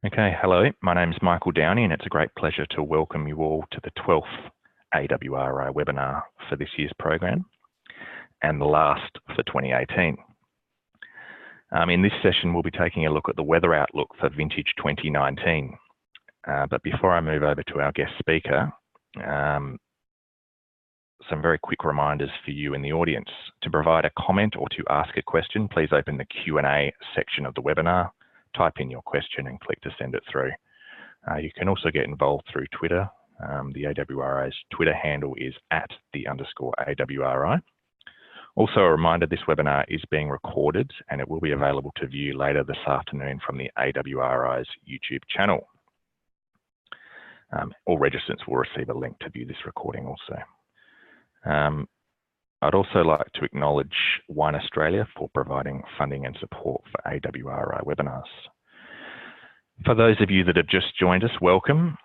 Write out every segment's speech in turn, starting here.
Okay, hello, my name is Michael Downey and it's a great pleasure to welcome you all to the 12th AWRI webinar for this year's program and the last for 2018. In this session, we'll be taking a look at the weather outlook for vintage 2019. But before I move over to our guest speaker, some very quick reminders for you in the audience. To provide a comment or to ask a question, please open the Q&A section of the webinar, type in your question and click to send it through. You can also get involved through Twitter. The AWRI's Twitter handle is @_AWRI. Also a reminder, this webinar is being recorded and it will be available to view later this afternoon from the AWRI's YouTube channel. All registrants will receive a link to view this recording also. I'd also like to acknowledge Wine Australia for providing funding and support for AWRI webinars. For those of you that have just joined us, welcome.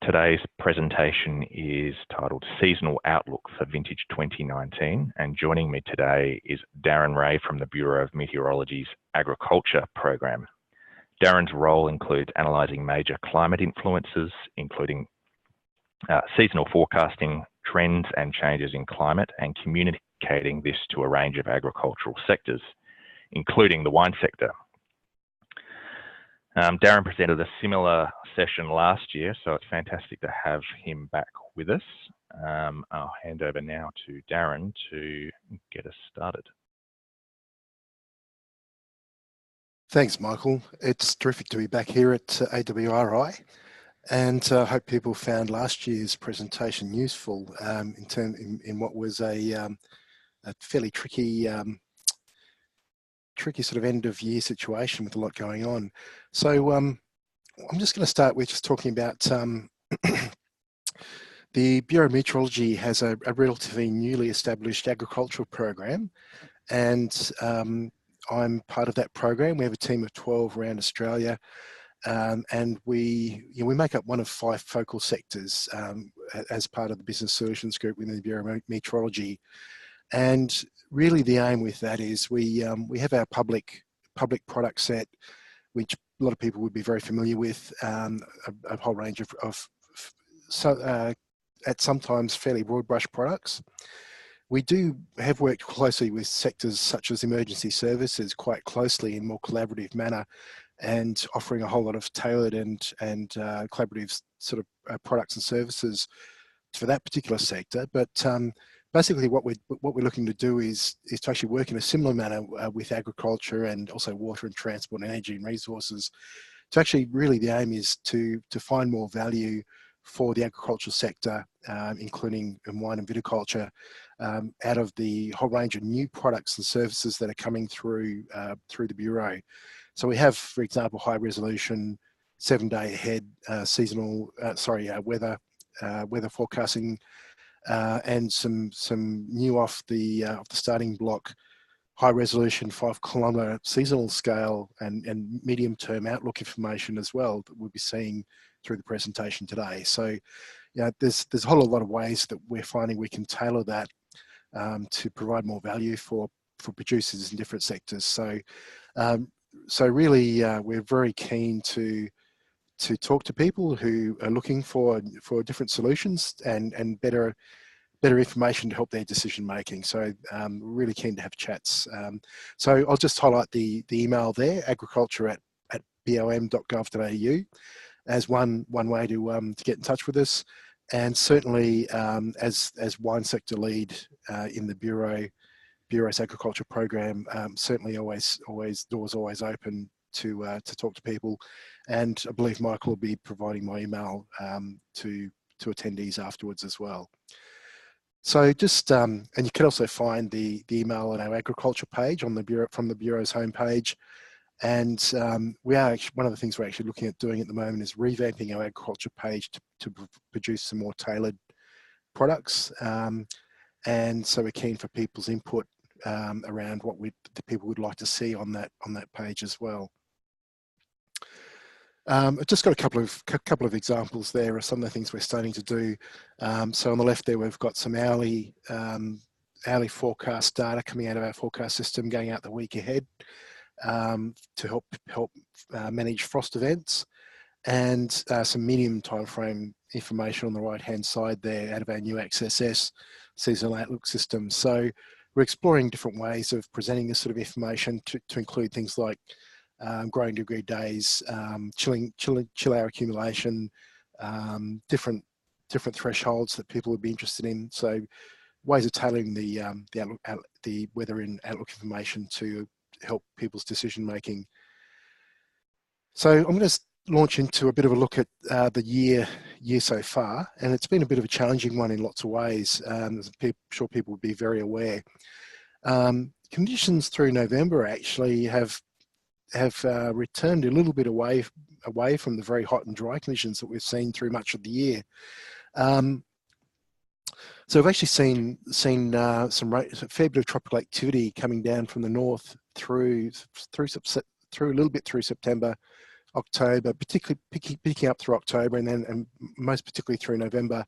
Today's presentation is titled Seasonal Outlook for Vintage 2019, and joining me today is Darren Ray from the Bureau of Meteorology's Agriculture program. Darren's role includes analysing major climate influences, including seasonal forecasting, trends and changes in climate, and communicating this to a range of agricultural sectors, including the wine sector. Darren presented a similar session last year, so it's fantastic to have him back with us. I'll hand over now to Darren to get us started. Thanks, Michael. It's terrific to be back here at AWRI, and I hope people found last year's presentation useful in what was a fairly tricky sort of end of year situation with a lot going on. So I'm just going to start with just talking about the Bureau of Meteorology has a relatively newly established agricultural program, and I'm part of that program. We have a team of 12 around Australia, and we make up one of 5 focal sectors as part of the Business Solutions Group within the Bureau of Meteorology. And really the aim with that is we have our public product set, which a lot of people would be very familiar with, a whole range of at sometimes fairly broad brush products. We have worked closely with sectors such as emergency services quite closely in more collaborative manner, and offering a whole lot of tailored and collaborative sort of products and services for that particular sector. But basically what we're looking to do is to actually work in a similar manner with agriculture and also water and transport and energy and resources. To actually, really the aim is to find more value for the agricultural sector, including in wine and viticulture, out of the whole range of new products and services that are coming through the Bureau. So we have, for example, high resolution, 7-day ahead seasonal, weather forecasting, and some new off the starting block, high resolution 5-kilometre seasonal scale and medium term outlook information as well that we'll be seeing through the presentation today. So there's a whole lot of ways that we're finding we can tailor that to provide more value for producers in different sectors. So really we're very keen to talk to people who are looking for different solutions and better information to help their decision making. So we're really keen to have chats. So I'll just highlight the email there, agriculture@bom.gov.au, as one way to get in touch with us. And certainly as wine sector lead in the Bureau's agriculture program, certainly always doors always open to talk to people. And I believe Michael will be providing my email to attendees afterwards as well. So just, and you can also find the email on our agriculture page on the Bureau, from the Bureau's homepage. And we are actually, one of the things we're actually looking at doing at the moment is revamping our agriculture page to produce some more tailored products. And so we're keen for people's input around what the people would like to see on that page as well. I've just got a couple of examples there of some of the things we're starting to do. So on the left there, we've got some hourly forecast data coming out of our forecast system, going out the week ahead to help manage frost events. and some medium timeframe information on the right-hand side there out of our new XSS seasonal outlook system. So we're exploring different ways of presenting this sort of information to include things like growing degree days, chill hour accumulation, different thresholds that people would be interested in. So ways of tailoring the weather in outlook information to help people's decision making. So I'm going to launch into a bit of a look at the year so far, and it's been a bit of a challenging one in lots of ways. I'm sure people would be very aware. Conditions through November actually have returned a little bit away from the very hot and dry conditions that we've seen through much of the year. So we've actually seen a fair bit of tropical activity coming down from the north through a little bit through September, October, particularly picking up through October, and most particularly through November.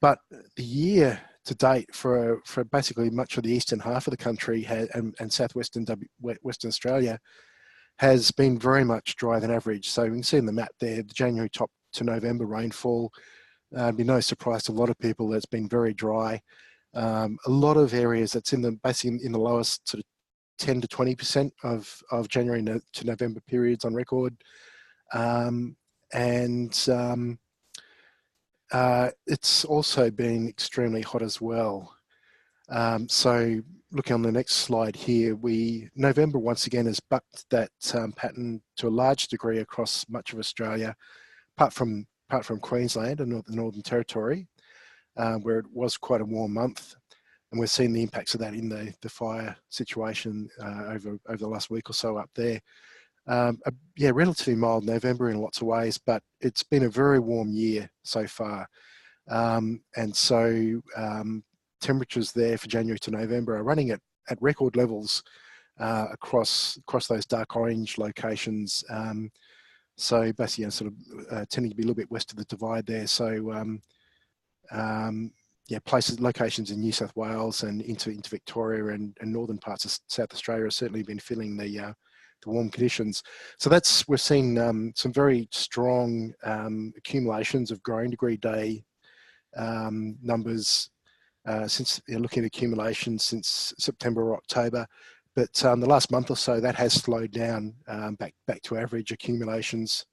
But the year to date for basically much of the eastern half of the country and southwestern Western Australia has been very much drier than average. So you can see in the map there, the January top to November rainfall. It'd be no surprise to a lot of people that it's been very dry. A lot of areas that's basically in the lowest sort of 10 to 20% of January to November periods on record. It's also been extremely hot as well. So looking on the next slide here, November once again has bucked that pattern to a large degree across much of Australia, apart from Queensland and the Northern Territory, where it was quite a warm month. And we're seeing the impacts of that in the fire situation over the last week or so up there. Yeah, relatively mild November in lots of ways, but it's been a very warm year so far. And so temperatures there for January to November are running at record levels across those dark orange locations. So basically, sort of tending to be a little bit west of the divide there. So yeah, locations in New South Wales and into Victoria and northern parts of South Australia have certainly been feeling the warm conditions. So we're seeing some very strong accumulations of growing degree day numbers since looking at accumulations since September or October. But the last month or so, that has slowed down back to average accumulations.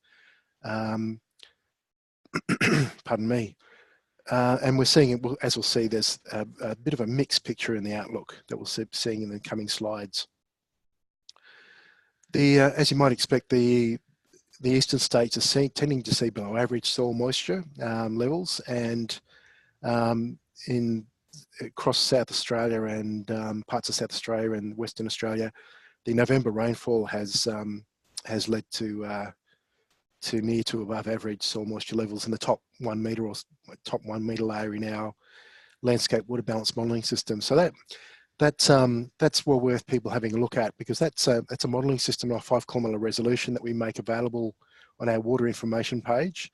Pardon me. And we're seeing, as we'll see, there's a bit of a mixed picture in the outlook that we'll see seeing in the coming slides. As you might expect, the eastern states are tending to see below average soil moisture levels, and across South Australia and parts of South Australia and Western Australia, the November rainfall has led to near to above average soil moisture levels in the top 1 metre or top 1 metre layer in our landscape water balance modelling system. So that's well worth people having a look at, because that's a modelling system of 5 kilometre resolution that we make available on our water information page,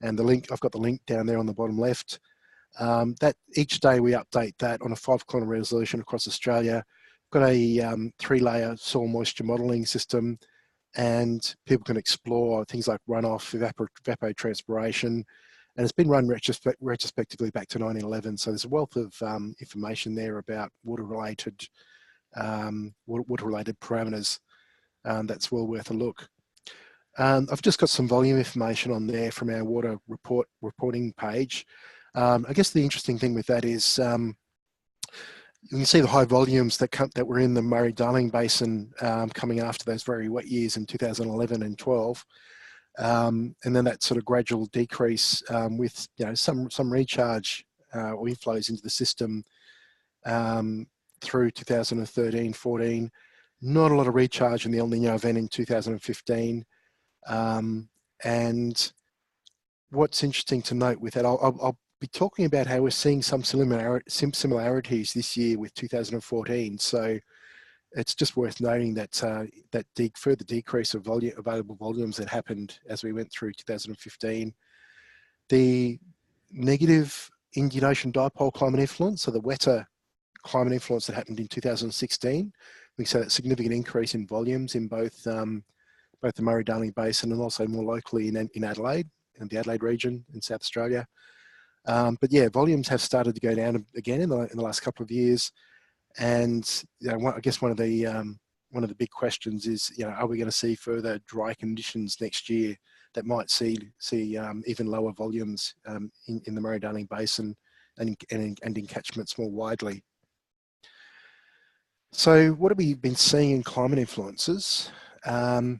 and I've got the link down there on the bottom left. That each day we update that on a 5 kilometre resolution across Australia. We've got a 3-layer soil moisture modelling system, and people can explore things like runoff, evapotranspiration, and it's been run retrospectively back to 1911. So there's a wealth of information there about water-related parameters. That's well worth a look. I've just got some volume information on there from our water reporting page. I guess the interesting thing with that is you can see the high volumes that were in the Murray-Darling Basin coming after those very wet years in 2011 and 12. And then that sort of gradual decrease with some recharge or inflows into the system through 2013, 14. Not a lot of recharge in the El Nino event in 2015. And what's interesting to note with that, I'll be talking about how we're seeing some similarities this year with 2014. So it's just worth noting that further decrease of available volumes that happened as we went through 2015. The negative Indian Ocean dipole climate influence, so the wetter climate influence that happened in 2016, we saw that significant increase in volumes in both both the Murray-Darling Basin and also more locally in Adelaide, in the Adelaide region in South Australia. But yeah, volumes have started to go down again in the last couple of years. And I guess one of the big questions is, are we going to see further dry conditions next year that might see even lower volumes in the Murray-Darling Basin and in catchments more widely? So what have we been seeing in climate influences? I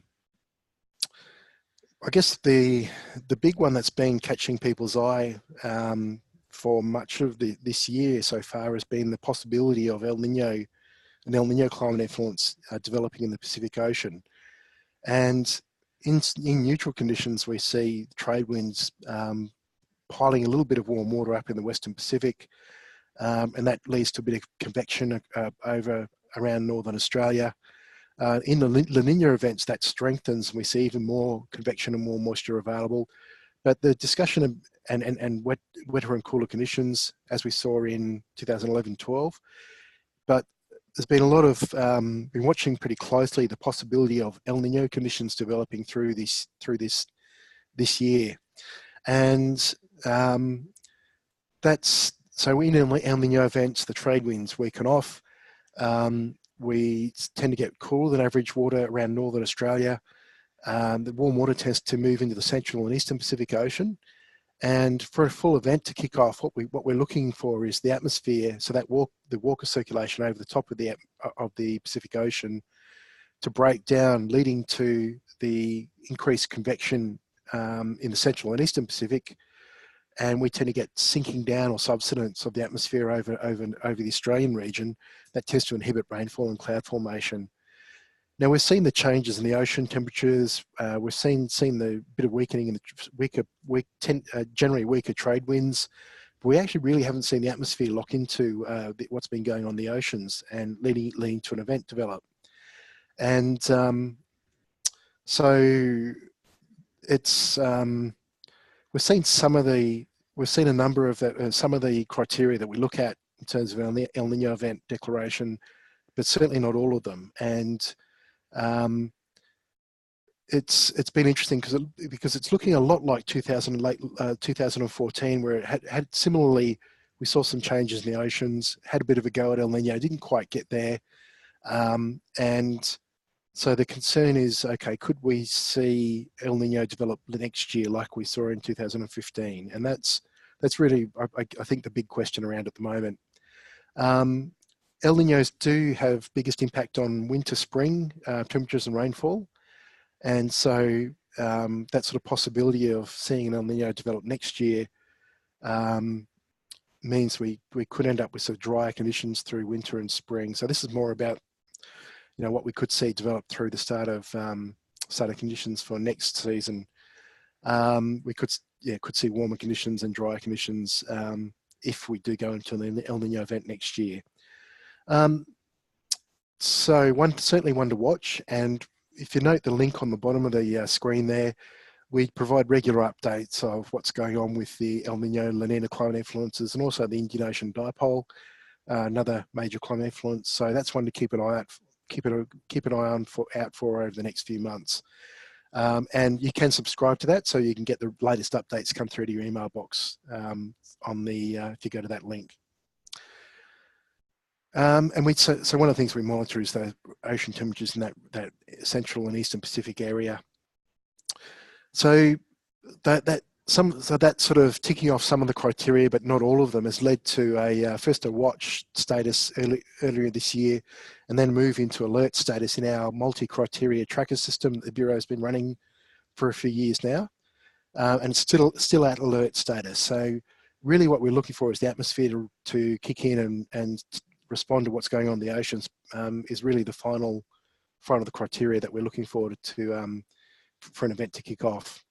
guess the big one that's been catching people's eye for much of this year so far has been the possibility of an El Nino climate influence developing in the Pacific Ocean. And in neutral conditions, we see trade winds piling a little bit of warm water up in the Western Pacific, and that leads to a bit of convection over around Northern Australia. In the La Nina events, that strengthens, and we see even more convection and more moisture available. But the discussion of, and wetter and cooler conditions, as we saw in 2011-12, but there's been a lot of, been watching pretty closely the possibility of El Nino conditions developing through this year. And that's, so in El Nino events, the trade winds weaken off. We tend to get cooler than average water around Northern Australia. The warm water tends to move into the Central and Eastern Pacific Ocean. And for a full event to kick off, what we're looking for is the atmosphere, so that the Walker circulation over the top of the Pacific Ocean to break down, leading to the increased convection in the Central and Eastern Pacific. And we tend to get sinking down or subsidence of the atmosphere over the Australian region that tends to inhibit rainfall and cloud formation. Now we've seen the changes in the ocean temperatures. We've seen the bit of weakening in the generally weaker trade winds. But we actually really haven't seen the atmosphere lock into what's been going on in the oceans and leading to an event develop. And so it's we've seen a number of some of the criteria that we look at in terms of an El Nino event declaration, but certainly not all of them. And it's been interesting because it's looking a lot like 2014, where it had similarly, we saw some changes in the oceans, had a bit of a go at El Nino, didn't quite get there. And so the concern is, okay, could we see El Nino develop the next year like we saw in 2015? And that's really, I think, the big question around at the moment. El Ninos do have biggest impact on winter, spring temperatures and rainfall. And so that sort of possibility of seeing an El Nino develop next year means we could end up with sort of drier conditions through winter and spring. So this is more about, what we could see develop through the start of conditions for next season. We could see warmer conditions and drier conditions if we do go into an El Nino event next year. So certainly one to watch. And if you note the link on the bottom of the screen there, we provide regular updates of what's going on with the El Nino, La Nina climate influences, and also the Indian Ocean dipole, another major climate influence. So that's one to keep an eye out. Keep an eye out for over the next few months. And you can subscribe to that, so you can get the latest updates come through to your email box if you go to that link. And so one of the things we monitor is the ocean temperatures in that Central and Eastern Pacific area. So that sort of ticking off some of the criteria, but not all of them, has led to first a watch status earlier this year, and then move into alert status in our multi-criteria tracker system that the Bureau has been running for a few years now, and it's still at alert status. So really what we're looking for is the atmosphere to kick in and respond to what's going on in the oceans is really the final of the criteria that we're looking for for an event to kick off.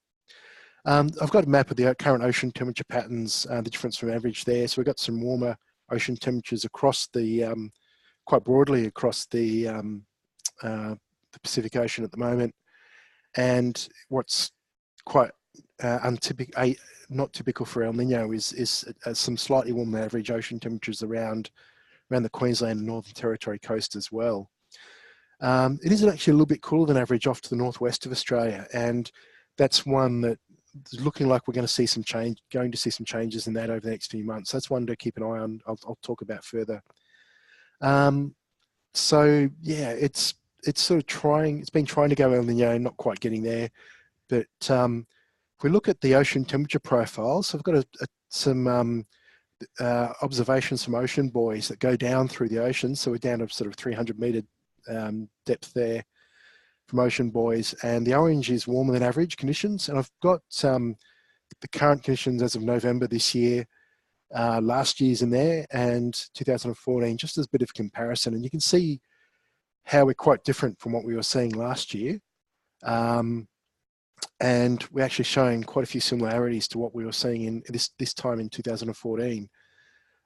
I've got a map of the current ocean temperature patterns, the difference from average there. So we've got some warmer ocean temperatures across quite broadly across the Pacific Ocean at the moment. And what's quite not typical for El Nino is some slightly warmer than average ocean temperatures around the Queensland and Northern Territory coast as well. It is actually a little bit cooler than average off to the northwest of Australia, and that's one that is looking like we're going to see some changes in that over the next few months. That's one to keep an eye on. I'll talk about further. So yeah, it's sort of trying. It's been trying to go El Nino, not quite getting there. But if we look at the ocean temperature profiles, so I've got some observations from ocean buoys that go down through the ocean. So we're down to sort of 300 metre depth there from ocean buoys, and the orange is warmer than average conditions. And I've got the current conditions as of November this year, last year's in there, and 2014, just as a bit of comparison. And you can see how we're quite different from what we were seeing last year. And we're actually showing quite a few similarities to what we were seeing in this time in 2014.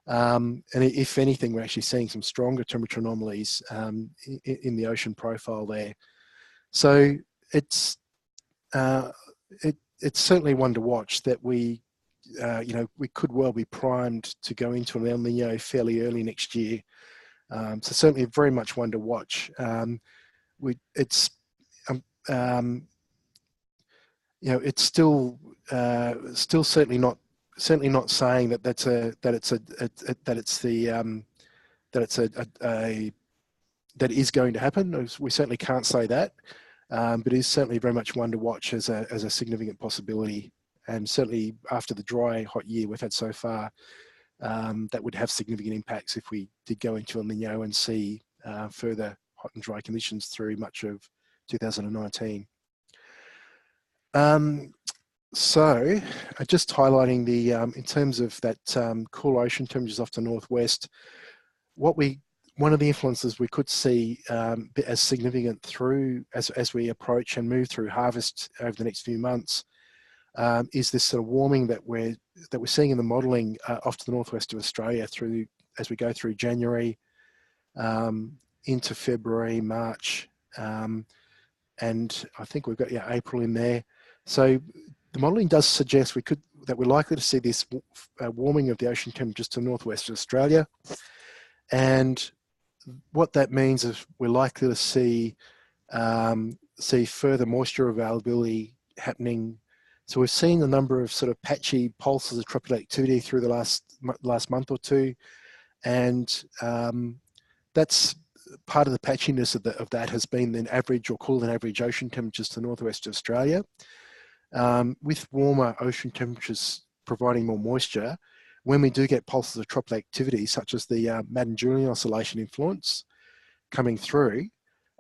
And if anything, we're actually seeing some stronger temperature anomalies in the ocean profile there. So it's certainly one to watch that we could well be primed to go into an El Nino fairly early next year. So certainly very much one to watch. It's still certainly not saying that is going to happen. We certainly can't say that, but it is certainly very much one to watch as a significant possibility. And certainly after the dry, hot year we've had so far, that would have significant impacts if we did go into El Nino and see further hot and dry conditions through much of 2019. So just highlighting the, in terms of that cool ocean temperatures off the northwest, one of the influences we could see as significant through as we approach and move through harvest over the next few months is this sort of warming that we're seeing in the modelling off to the northwest of Australia as we go through January into February, March, and I think we've got April in there. So the modelling does suggest that we're likely to see this warming of the ocean temperatures to northwest of Australia, and what that means is we're likely to see further moisture availability happening. So we've seen a number of sort of patchy pulses of tropical activity through the last month or two, and that's part of the patchiness of that has been then average or cooler than average ocean temperatures to northwest of Australia. With warmer ocean temperatures providing more moisture, when we do get pulses of tropical activity, such as the Madden-Julian Oscillation influence coming through,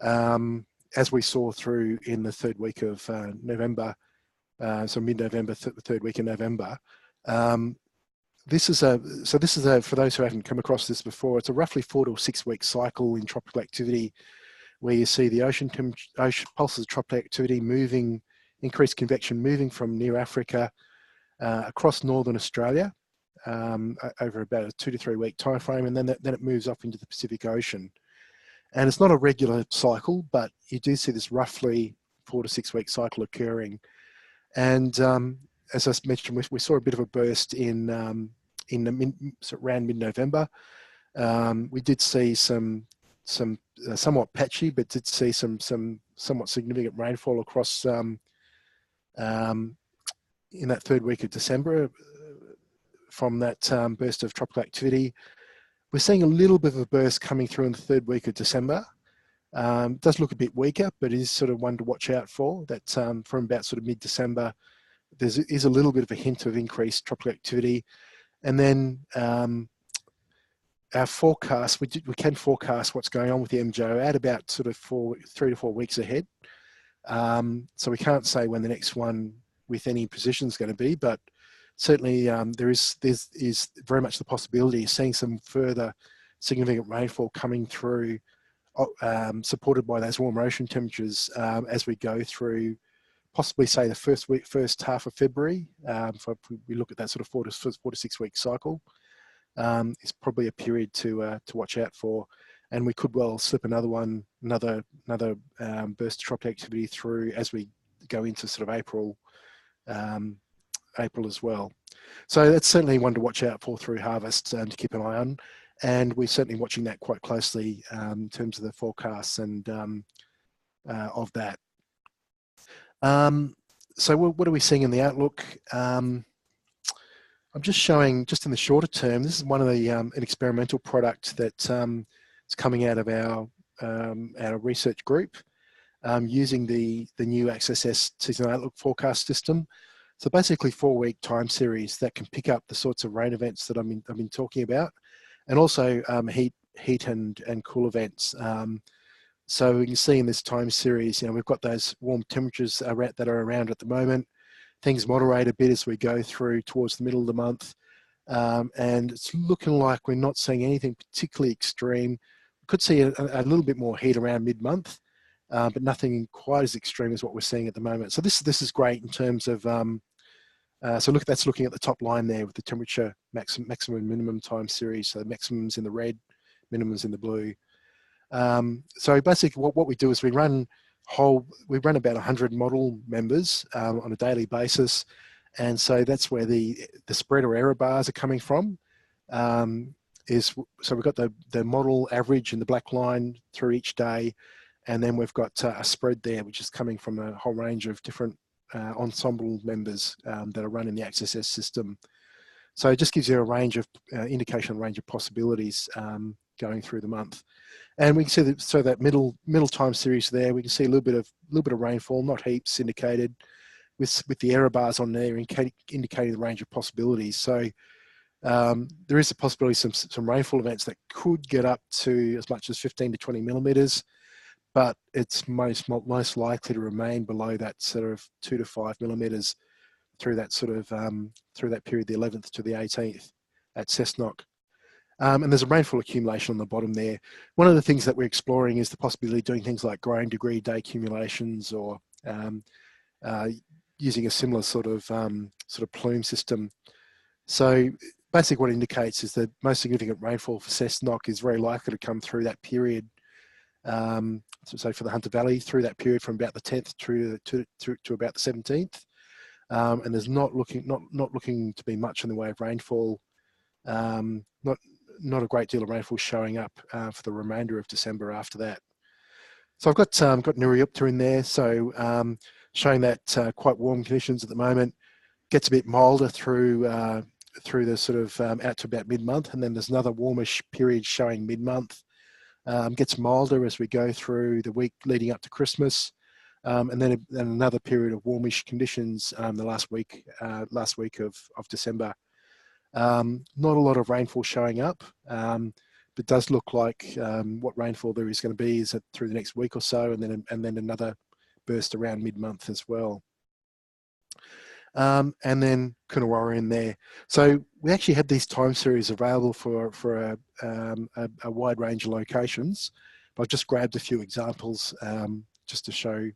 as we saw through in the third week of November, so mid-November, third week in November. This is for those who haven't come across this before, it's a roughly 4 to 6 week cycle in tropical activity, where you see the ocean pulses of tropical activity moving, increased convection moving from near Africa across northern Australia over about a 2 to 3 week time frame, and then it moves up into the Pacific Ocean. And it's not a regular cycle, but you do see this roughly 4 to 6 week cycle occurring. And as I mentioned, we saw a bit of a burst in around mid-November. We did see some somewhat patchy, but did see some somewhat significant rainfall across in that third week of December from that burst of tropical activity. We're seeing a little bit of a burst coming through in the third week of December. It does look a bit weaker, but it is sort of one to watch out for. That from about sort of mid-December, there is a little bit of a hint of increased tropical activity. And then our forecast, we can forecast what's going on with the MJO at about sort of 3 to 4 weeks ahead. So we can't say when the next one with any precision is going to be, but certainly there is very much the possibility of seeing some further significant rainfall coming through, supported by those warm ocean temperatures as we go through, possibly say the first half of February. If we look at that sort of 4 to 6 week cycle, it's probably a period to watch out for, and we could well slip another burst of tropical activity through as we go into sort of April as well. So that's certainly one to watch out for through harvest and to keep an eye on. And we're certainly watching that quite closely in terms of the forecasts and of that. So what are we seeing in the outlook? I'm just showing, just in the shorter term, this is one of the an experimental product that is coming out of our research group using the new AccessS seasonal outlook forecast system. So basically 4-week time series that can pick up the sorts of rain events that I've been talking about, and also heat and cool events. So we can see in this time series, you know, we've got those warm temperatures that are around at the moment. Things moderate a bit as we go through towards the middle of the month. And it's looking like we're not seeing anything particularly extreme. We could see a little bit more heat around mid-month, but nothing quite as extreme as what we're seeing at the moment. So this is great in terms of, so that's looking at the top line there with the temperature maximum and minimum time series. So maximums in the red, minimums in the blue. So basically what we do is we run about 100 model members on a daily basis. And so that's where the spread or error bars are coming from. So we've got the model average in the black line through each day. And then we've got a spread there, which is coming from a whole range of different ensemble members that are running the AccessS system. So it just gives you a range of indication, range of possibilities going through the month. And we can see that middle time series there. We can see a little bit of rainfall, not heaps indicated, with the error bars on there indicating the range of possibilities. So there is a possibility some rainfall events that could get up to as much as 15 to 20 millimeters, but it's most likely to remain below that sort of 2 to 5 millimeters through that sort of through that period, the 11th to the 18th at Cessnock. And there's a rainfall accumulation on the bottom there. One of the things that we're exploring is the possibility of doing things like grain degree day accumulations, or using a similar sort of plume system. So basically what it indicates is that most significant rainfall for Cessnock is very likely to come through that period. So for the Hunter Valley, through that period from about the 10th through to about the 17th. And there's not looking to be much in the way of rainfall. Not a great deal of rainfall showing up for the remainder of December after that. So I've got Nuriupta in there, so showing that quite warm conditions at the moment. Gets a bit milder through the sort of out to about mid-month, and then there's another warmish period showing mid-month. Gets milder as we go through the week leading up to Christmas, and then another period of warmish conditions the last week of December. Not a lot of rainfall showing up, but it does look like what rainfall there is going to be is through the next week or so, and then another burst around mid-month as well. And then Coonawarra in there. So we actually had these time series available for a wide range of locations. But I've just grabbed a few examples just to show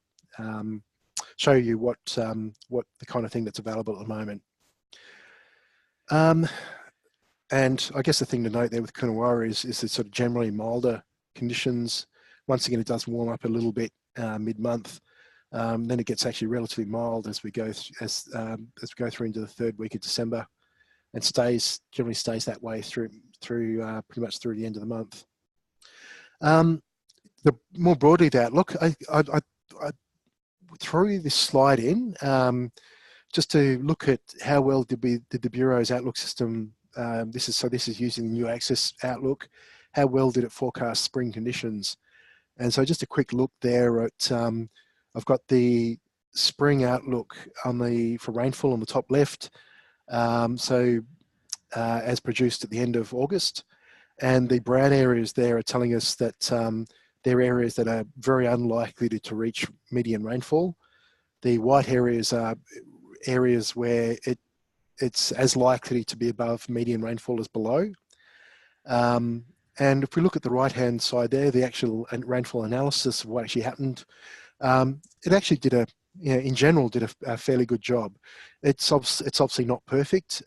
you what the kind of thing that's available at the moment. And I guess the thing to note there with Coonawarra is the sort of generally milder conditions. Once again, it does warm up a little bit mid-month. Then it gets actually relatively mild as we go through into the third week of December, and generally stays that way through pretty much through the end of the month. The more broadly the outlook, I threw this slide in just to look at how well did the Bureau's outlook system. This is using the new Access Outlook. How well did it forecast spring conditions? And so just a quick look there at. I've got the spring outlook for rainfall on the top left, as produced at the end of August, and the brown areas there are telling us that they're areas that are very unlikely to reach median rainfall. The white areas are areas where it's as likely to be above median rainfall as below. And if we look at the right-hand side there, the actual rainfall analysis of what actually happened, it actually in general did a fairly good job. It's obviously not perfect.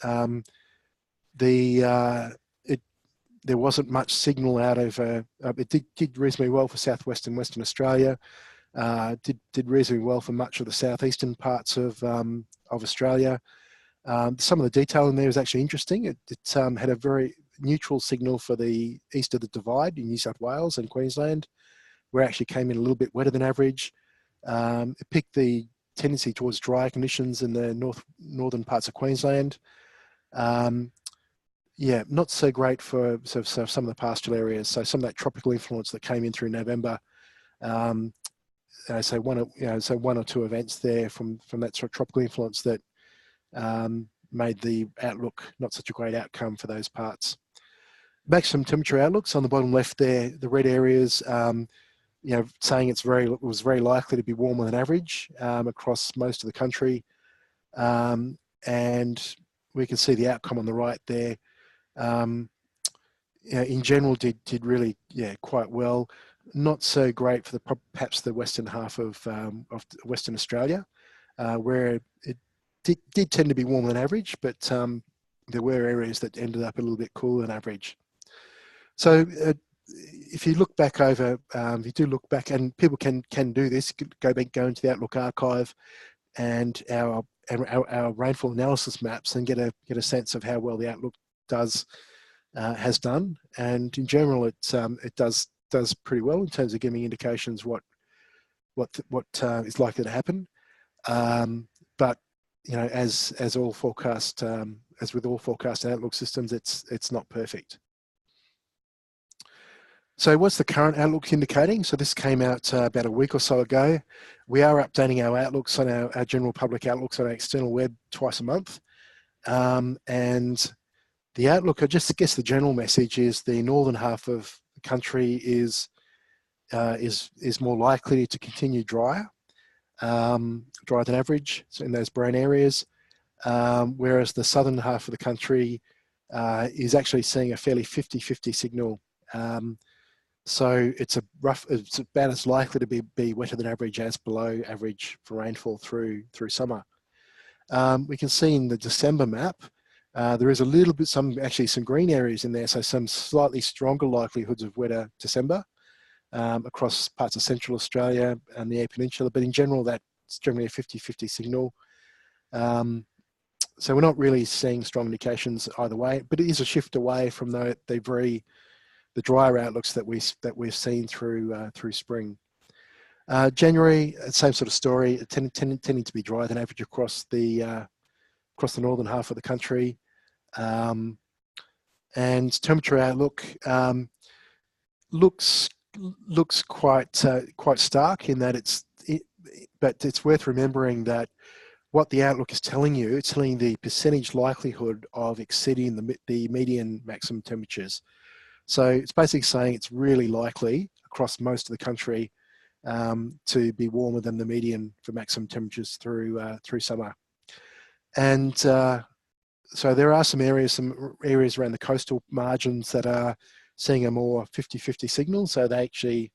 There wasn't much signal out of it did reasonably well for southwest and Western Australia. Did reasonably well for much of the southeastern parts of Australia. Some of the detail in there is actually interesting. It had a very neutral signal for the east of the divide in New South Wales and Queensland, where it actually came in a little bit wetter than average. It picked the tendency towards drier conditions in the northern parts of Queensland. Yeah, not so great for some of the pastoral areas. So some of that tropical influence that came in through November. So one or two events there from that sort of tropical influence that made the outlook not such a great outcome for those parts. Maximum temperature outlooks on the bottom left there, the red areas, saying it was very likely to be warmer than average across most of the country, and we can see the outcome on the right there. In general, did really quite well. Not so great for perhaps the western half of Western Australia, where it did tend to be warmer than average, but there were areas that ended up a little bit cooler than average. So if you look back over, if you do look back, and people can do this, go into the Outlook archive and our rainfall analysis maps and get a sense of how well the Outlook has done. And in general, it does pretty well in terms of giving indications what is likely to happen. But as with all forecast and outlook systems, it's not perfect. So what's the current outlook indicating? So this came out about a week or so ago. We are updating our outlooks on our general public outlooks on our external web twice a month. And the outlook, I guess the general message is the northern half of the country is more likely to continue drier than average, so in those brown areas, whereas the southern half of the country is actually seeing a fairly 50-50 signal. So it's about as likely to be wetter than average as below average for rainfall through summer. We can see in the December map, there is a little bit, some green areas in there, so some slightly stronger likelihoods of wetter December across parts of Central Australia and the Eyre Peninsula, but in general, that's generally a 50-50 signal. So we're not really seeing strong indications either way, but it is a shift away from the drier outlooks that we've seen through spring. January, same sort of story, tending to be drier than average across the northern half of the country. And temperature outlook looks quite stark in that but it's worth remembering that what the outlook is telling you, it's telling the percentage likelihood of exceeding the median maximum temperatures. So it's basically saying it's really likely across most of the country to be warmer than the median for maximum temperatures through summer. And so there are some areas around the coastal margins that are seeing a more 50-50 signal. So they actually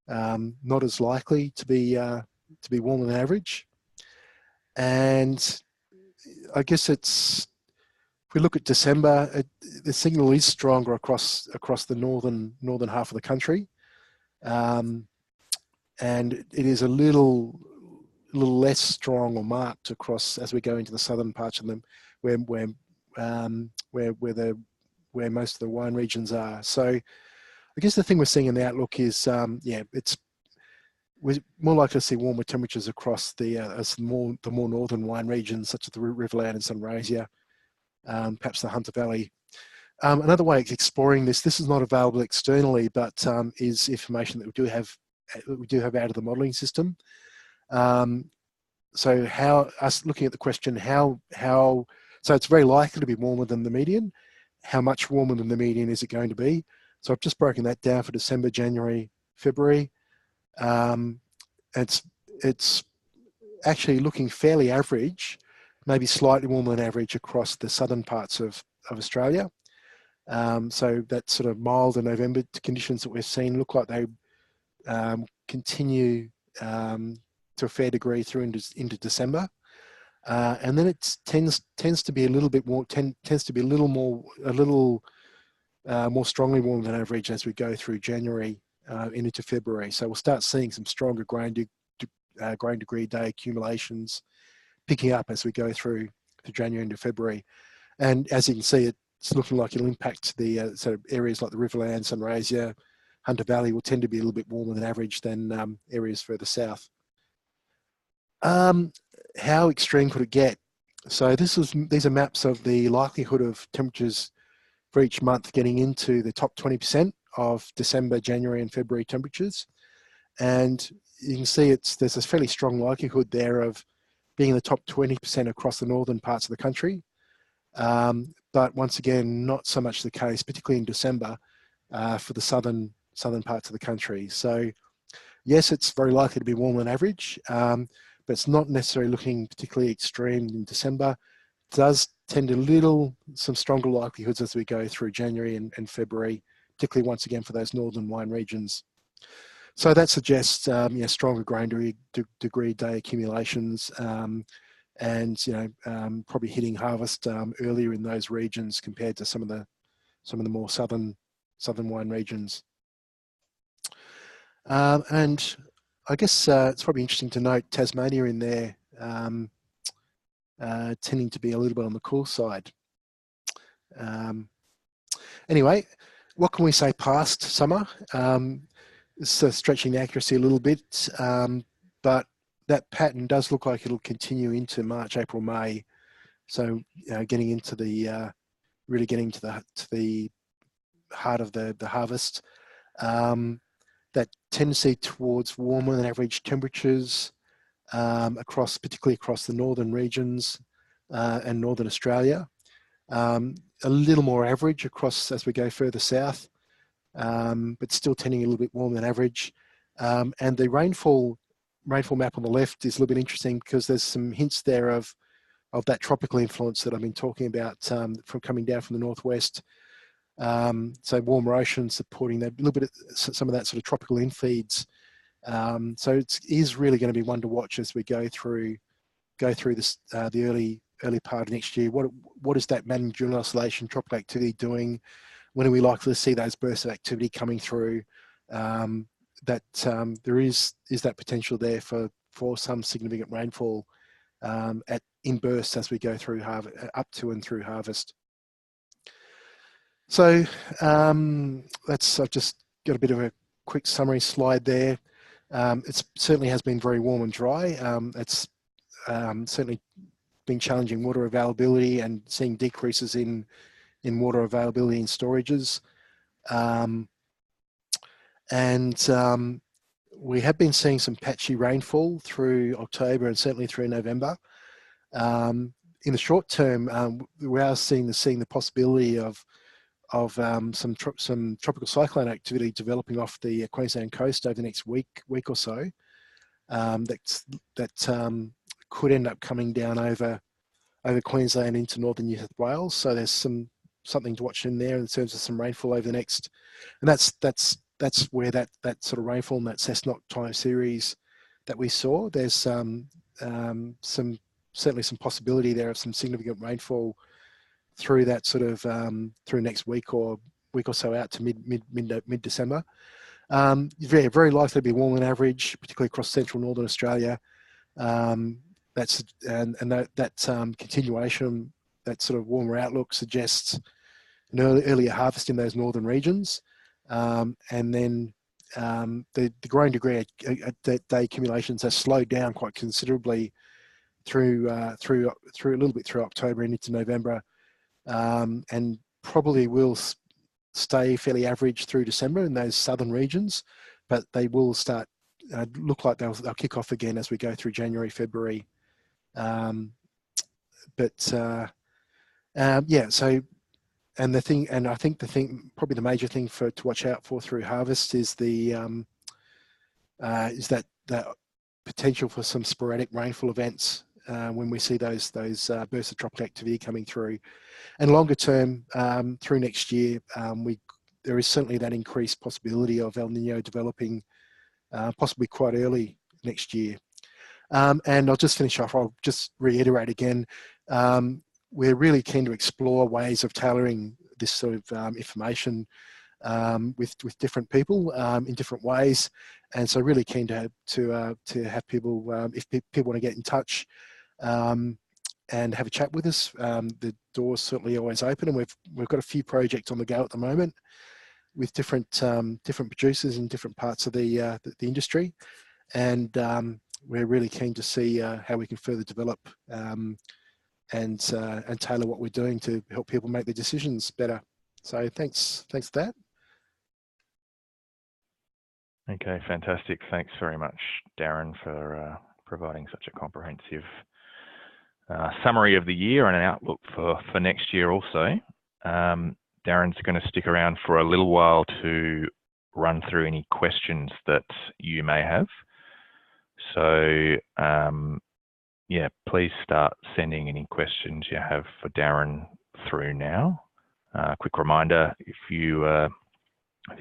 not as likely to be warmer than average. And I guess if we look at December, the signal is stronger across the northern half of the country, and it is a little less strong or marked across as we go into the southern parts of them, where most of the wine regions are. So I guess the thing we're seeing in the outlook is, we're more likely to see warmer temperatures across the more northern wine regions, such as the Riverland and Sunraysia, perhaps the Hunter Valley. Another way of exploring this is not available externally, but is information that we do have out of the modelling system. So looking at the question, so it's very likely to be warmer than the median. How much warmer than the median is it going to be? So I've just broken that down for December, January, February. It's actually looking fairly average, maybe slightly warmer than average across the southern parts of Australia. So that sort of milder November conditions that we've seen look like they continue to a fair degree through into December, and then it tends to be a little bit more more strongly warm than average as we go through January into February. So we'll start seeing some stronger grain degree day accumulations picking up as we go through to January into February. And as you can see, it's looking like it'll impact the sort of areas like the Riverland, Sunraysia, Hunter Valley will tend to be a little bit warmer than average than areas further south. How extreme could it get? So these are maps of the likelihood of temperatures for each month getting into the top 20% of December, January and February temperatures. And you can see there's a fairly strong likelihood there of being in the top 20% across the northern parts of the country. But once again, not so much the case, particularly in December, for the southern parts of the country. So yes, it's very likely to be warmer than average, but it's not necessarily looking particularly extreme in December. It does tend to some stronger likelihoods as we go through January and February, particularly once again for those northern wine regions. So that suggests stronger grain degree day accumulations, and probably hitting harvest earlier in those regions compared to some of the more southern wine regions. And I guess it's probably interesting to note Tasmania in there tending to be a little bit on the cool side. Anyway, what can we say past summer? So stretching the accuracy a little bit, but that pattern does look like it'll continue into March, April, May. So getting into the really getting to the heart of the harvest. That tendency towards warmer than average temperatures particularly across the northern regions and northern Australia. A little more average across as we go further south, but still tending a little bit warmer than average. And the rainfall map on the left is a little bit interesting because there's some hints there of that tropical influence that I've been talking about from coming down from the northwest. So warmer ocean supporting that, a little bit of some of that sort of tropical infeeds. So it is really going to be one to watch as we go through this the early part of next year. What is that magnitude oscillation, tropical activity doing? When are we likely to see those bursts of activity coming through? There is that potential there for some significant rainfall in bursts as we go through up to and through harvest. So I've just got a bit of a quick summary slide there. It certainly has been very warm and dry. It's certainly been challenging water availability and seeing decreases in water availability in storages. We have been seeing some patchy rainfall through October and certainly through November. In the short term, we are seeing the possibility of some tropical cyclone activity developing off the Queensland coast over the next week or so. That could end up coming down over Queensland into northern New South Wales. So there's something to watch in there in terms of some rainfall over the next, and that's where that sort of rainfall in that Cessnock time series that we saw. There's certainly some possibility there of some significant rainfall through that sort of through next week or so out to mid December. Very likely to be warmer than average, particularly across central northern Australia. That continuation, that sort of warmer outlook suggests an earlier harvest in those northern regions, and then the growing degree day accumulations have slowed down quite considerably through a little bit through October and into November, and probably will stay fairly average through December in those southern regions, but they will start look like they'll kick off again as we go through January, February. Yeah, so I think probably the major thing to watch out for through harvest is that potential for some sporadic rainfall events when we see those bursts of tropical activity coming through. And longer term, through next year, there is certainly that increased possibility of El Nino developing possibly quite early next year. And I'll just finish off. I'll just reiterate again. We're really keen to explore ways of tailoring this sort of information with different people in different ways, and so really keen to have people if people want to get in touch. and have a chat with us. The door's certainly always open, and we've got a few projects on the go at the moment with different producers in different parts of the industry, and we're really keen to see how we can further develop and tailor what we're doing to help people make their decisions better. So thanks for that. Okay, fantastic. Thanks very much, Darren, for providing such a comprehensive summary of the year and an outlook for next year also. Darren's going to stick around for a little while to run through any questions that you may have. So yeah, please start sending any questions you have for Darren through now. Quick reminder, if you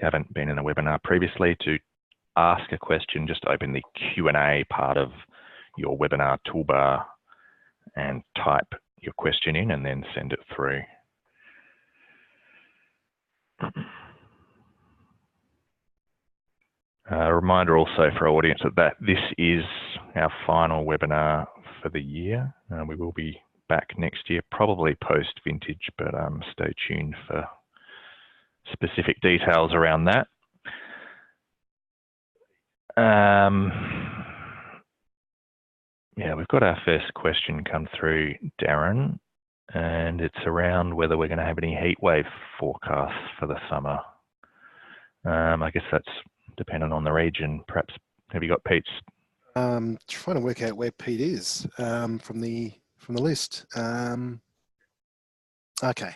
haven't been in a webinar previously, to ask a question, just open the Q&A part of your webinar toolbar and type your question in and then send it through. A reminder also for our audience that this is our final webinar for the year. We will be back next year, probably post-vintage, but stay tuned for specific details around that. Yeah, we've got our first question come through, Darren, and it's around whether we're going to have any heat wave forecasts for the summer. I guess that's dependent on the region. Perhaps, have you got Pete's? Trying to work out where Pete is from the list. Okay.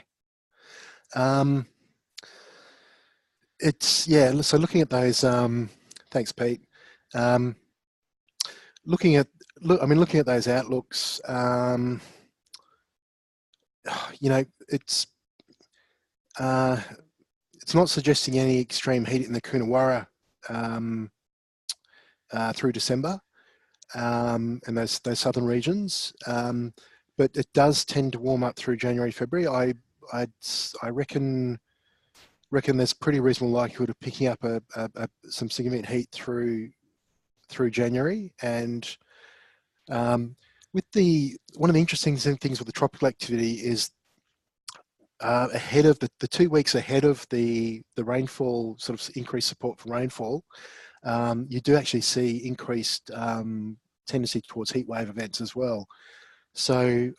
It's, yeah, so looking at those, thanks Pete. Looking at those outlooks, you know, it's not suggesting any extreme heat in the Coonawarra through December and those southern regions, but it does tend to warm up through January, February. I reckon there's pretty reasonable likelihood of picking up some significant heat through January. And with one of the interesting things with the tropical activity is ahead of the 2 weeks ahead of the rainfall, sort of increased support for rainfall, you do actually see increased tendency towards heat wave events as well. So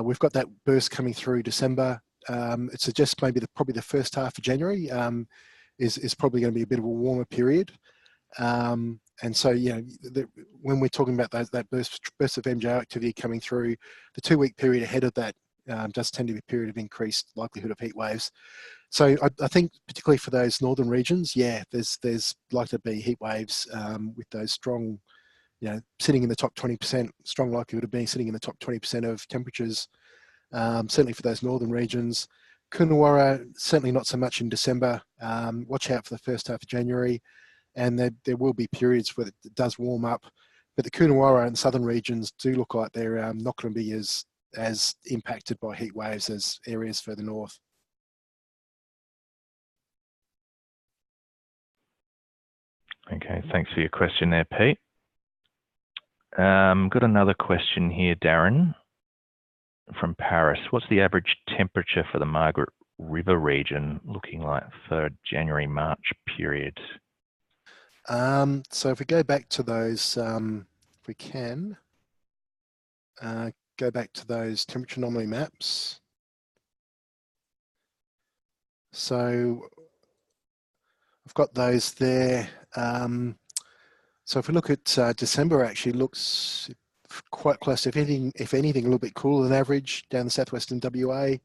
we've got that burst coming through December. It suggests maybe probably the first half of January is probably going to be a bit of a warmer period. And so, you know, when we're talking about that burst of MJO activity coming through, the 2 week period ahead of that does tend to be a period of increased likelihood of heat waves. So I think particularly for those northern regions, yeah, there's likely to be heat waves with those strong, you know, sitting in the top 20%, strong likelihood of being sitting in the top 20% of temperatures, certainly for those northern regions. Coonawarra, certainly not so much in December. Watch out for the first half of January. And there will be periods where it does warm up, but the Coonawarra and southern regions do look like they're not going to be as impacted by heat waves as areas further north. Okay, thanks for your question there, Pete. Got another question here, Darren, from Paris. What's the average temperature for the Margaret River region looking like for January-March period? So if we go back to those, if we can, go back to those temperature anomaly maps. So I've got those there. So if we look at December, actually looks quite close, if anything, a little bit cooler than average down the southwestern WA,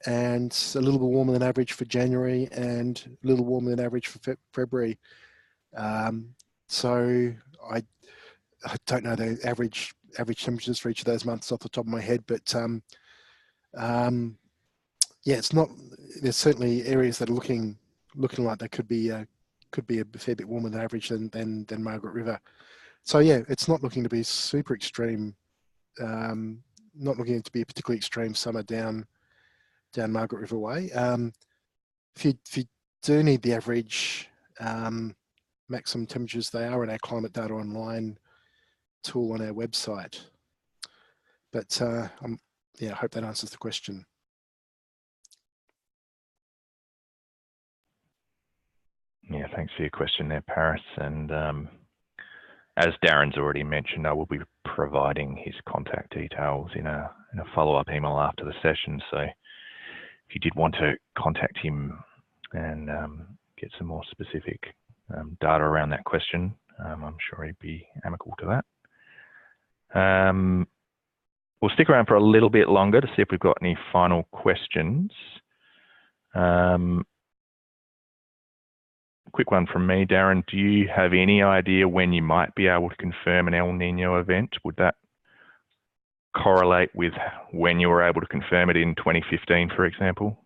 and a little bit warmer than average for January, and a little warmer than average for February. So I don't know the average temperatures for each of those months off the top of my head, but yeah, it's not. There's certainly areas that are looking like they could be a fair bit warmer than average than Margaret River. So yeah, it's not looking to be super extreme. Not looking to be a particularly extreme summer down Margaret River way. If you do need the average maximum temperatures, they are in our climate data online tool on our website. But yeah, I hope that answers the question. Yeah, thanks for your question there, Paris. And as Darren's already mentioned, I will be providing his contact details in a follow-up email after the session. So if you did want to contact him and get some more specific data around that question, I'm sure he'd be amicable to that. We'll stick around for a little bit longer to see if we've got any final questions. Quick one from me, Darren. Do you have any idea when you might be able to confirm an El Nino event? Would that correlate with when you were able to confirm it in 2015, for example?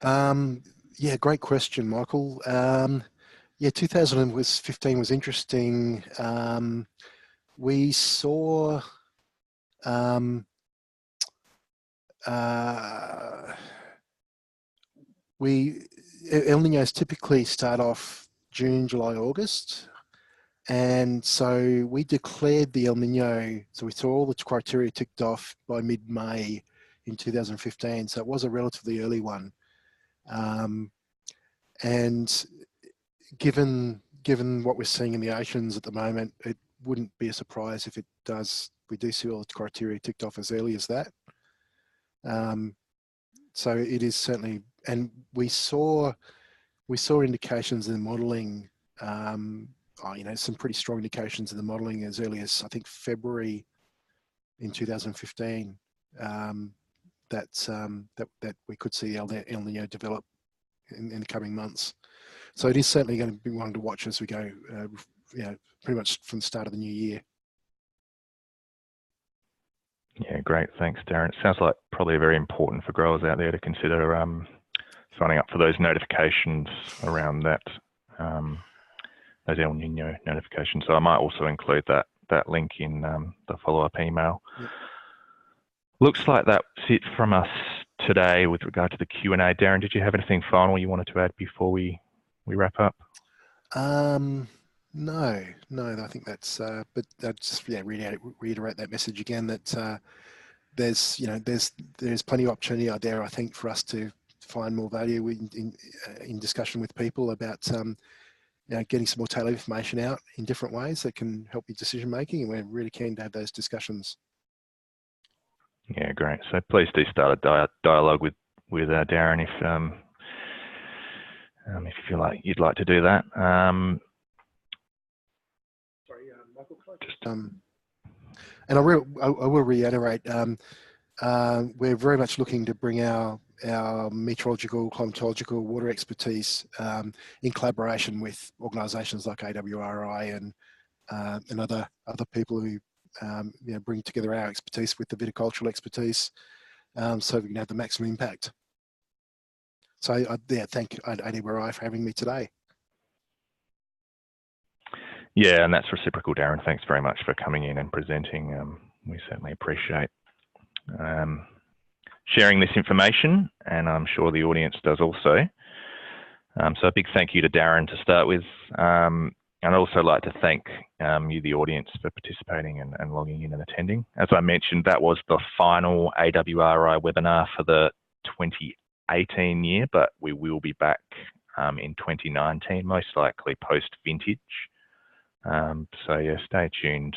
Yeah, great question, Michael. Yeah, 2015 was interesting. We saw El Niños typically start off June, July, August. And so we declared the El Nino, so we saw all the criteria ticked off by mid-May in 2015. So it was a relatively early one. And given what we're seeing in the oceans at the moment, it wouldn't be a surprise if it does. We do see all the criteria ticked off as early as that. So it is certainly, and we saw indications in the modelling. You know, some pretty strong indications in the modelling as early as I think February in 2015. That we could see El Nino develop in the coming months. So it is certainly going to be one to watch as we go, you know, pretty much from the start of the new year. Yeah, great. Thanks, Darren. It sounds like probably very important for growers out there to consider signing up for those notifications around that, those El Nino notifications. So I might also include that link in the follow-up email. Yep. Looks like that's it from us today with regard to the Q&A. Darren, did you have anything final you wanted to add before we wrap up? No, I think that's, but just reiterate that message again, that there's plenty of opportunity out there, I think, for us to find more value in discussion with people about getting some more tailored information out in different ways that can help your decision making, and we're really keen to have those discussions. Yeah, great. So please do start a dialogue with Darren if you feel like you'd like to do that. And I will reiterate, we're very much looking to bring our meteorological, climatological, water expertise in collaboration with organisations like AWRI and other people who bring together our expertise with the viticultural expertise, so we can have the maximum impact. So thank AWRI for having me today. Yeah, and that's reciprocal, Darren. Thanks very much for coming in and presenting. We certainly appreciate sharing this information, and I'm sure the audience does also. So a big thank you to Darren to start with. And I'd also like to thank you, the audience, for participating and logging in and attending. As I mentioned, that was the final AWRI webinar for the 2018 year, but we will be back in 2019, most likely post-vintage. So yeah, stay tuned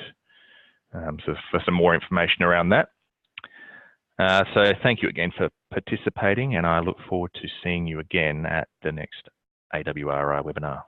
for some more information around that. So thank you again for participating, and I look forward to seeing you again at the next AWRI webinar.